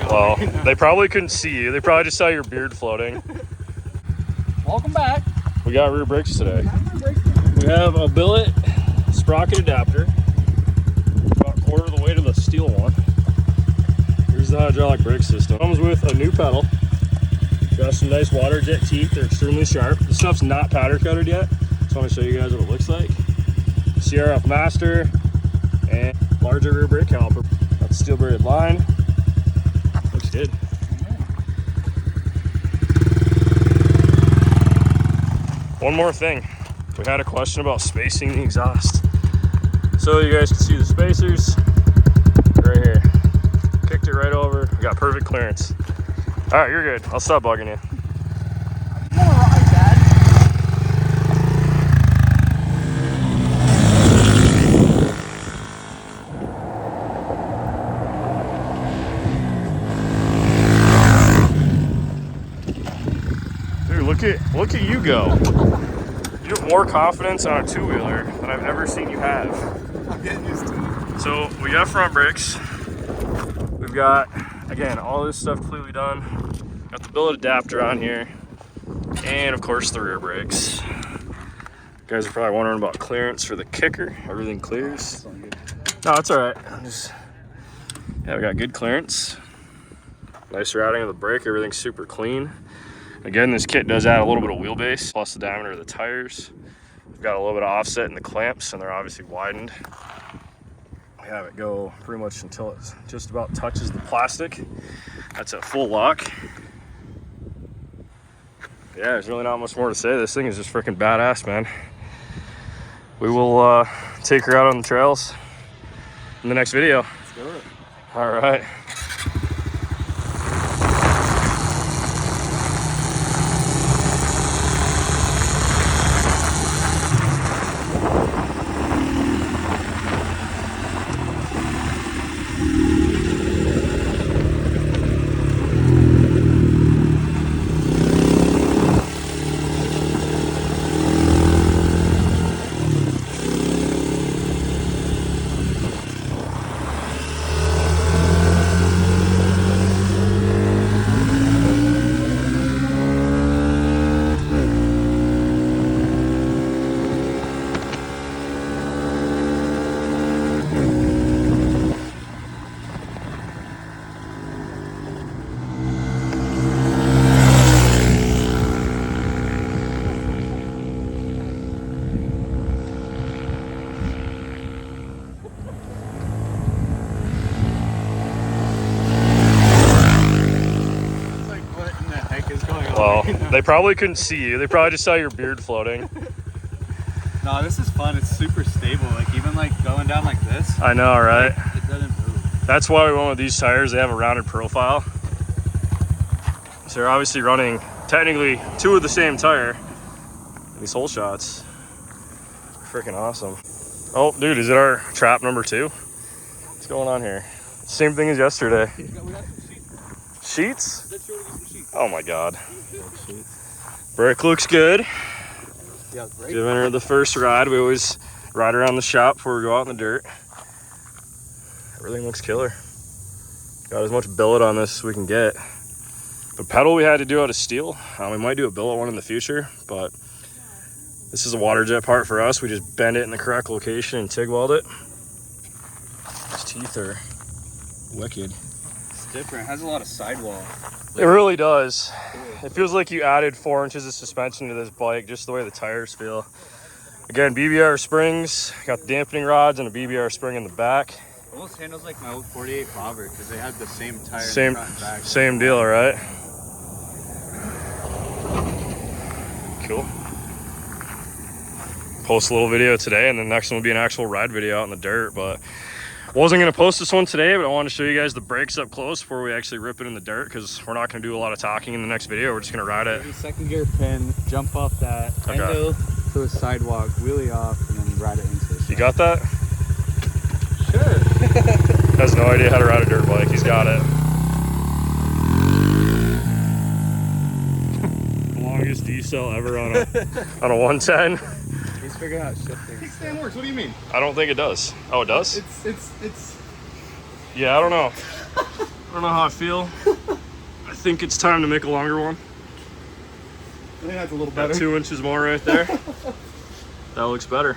Well, they probably couldn't see you. They probably just saw your beard floating. Welcome back. We got rear brakes today. We have a Billet sprocket adapter. About a quarter of the way to the steel one. Here's the hydraulic brake system. Comes with a new pedal. Got some nice water jet teeth. They're extremely sharp. This stuff's not powder coated yet. Just want to show you guys what it looks like. CRF master and larger rear brake caliper. Got the steel braided line. Looks good. One more thing. We had a question about spacing the exhaust. So you guys can see the spacers right here. Kicked it right over. We got perfect clearance. All right, you're good. I'll stop bugging you. All right, Dad. Dude, look at you go. You have more confidence on a two-wheeler than I've ever seen you have. I'm getting used to it. So we got front brakes. We've got, again, all this stuff completely done. Got the billet adapter on here. And of course the rear brakes. You guys are probably wondering about clearance for the kicker. Everything clears. No, it's all right. Yeah, we got good clearance. Nice routing of the brake. Everything's super clean. Again, this kit does add a little bit of wheelbase, plus the diameter of the tires. We've got a little bit of offset in the clamps, and they're obviously widened. We have it go pretty much until it just about touches the plastic. That's at full lock. Yeah, there's really not much more to say. This thing is just freaking badass, man. We will take her out on the trails in the next video. Let's do it. All right. Well, they probably couldn't see you. They probably just saw your beard floating. No, this is fun. It's super stable. Like even like going down like this. I know, right? It doesn't move. That's why we went with these tires. They have a rounded profile. So they're obviously running technically two of the same tire. These hole shots. Freaking awesome. Oh, dude, is it our trap number 2? What's going on here? Same thing as yesterday. We got some sheets. Sheets? Let's show you some sheets. Oh my God. Brake looks good. Yeah, great. Giving her the first ride. We always ride around the shop before we go out in the dirt. Everything looks killer. Got as much billet on this as we can get. The pedal we had to do out of steel. We might do a billet one in the future, but this is a water jet part for us. We just bend it in the correct location and TIG weld it. These teeth are wicked. It's different. It has a lot of sidewall. It really does. It feels like you added 4 inches of suspension to this bike, just the way the tires feel. Again, BBR springs, got the dampening rods and a BBR spring in the back. Almost handles like my old 48 bobber because they had the same tire Same, in the front and back. same deal, right? Cool. Post a little video today, and the next one will be an actual ride video out in the dirt, but wasn't going to post this one today, but I wanted to show you guys the brakes up close before we actually rip it in the dirt, because we're not going to do a lot of talking in the next video. We're just going to ride it. Second gear pin, jump off that, Okay. endo to a sidewalk, wheelie off, and then ride it into the shop. You got that? Sure. Has no idea how to ride a dirt bike. He's got it. Longest decel ever on a 110. He's figuring out shifting. Kickstand works. What do you mean? I don't think it does. Oh, it does? It's. Yeah, I don't know. don't know how I feel. I think it's time to make a longer one. I think that's a little Got better. 2 inches more right there. That looks better.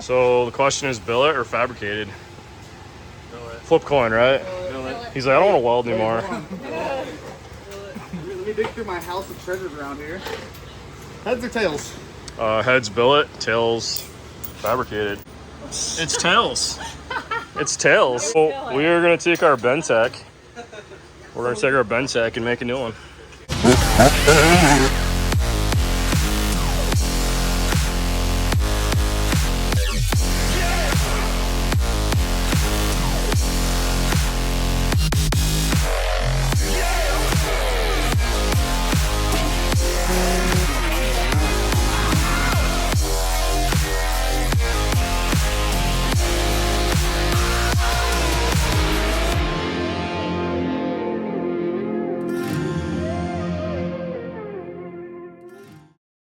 So the question is, billet or fabricated? Billet. Flip coin, right? Billet. He's like, I don't want to weld anymore. Let me dig through my house of treasures around here. Heads or tails? Heads billet, tails fabricated. It's tails. It's tails. So we are gonna take our Bentec. We're gonna take our Bentec and make a new one.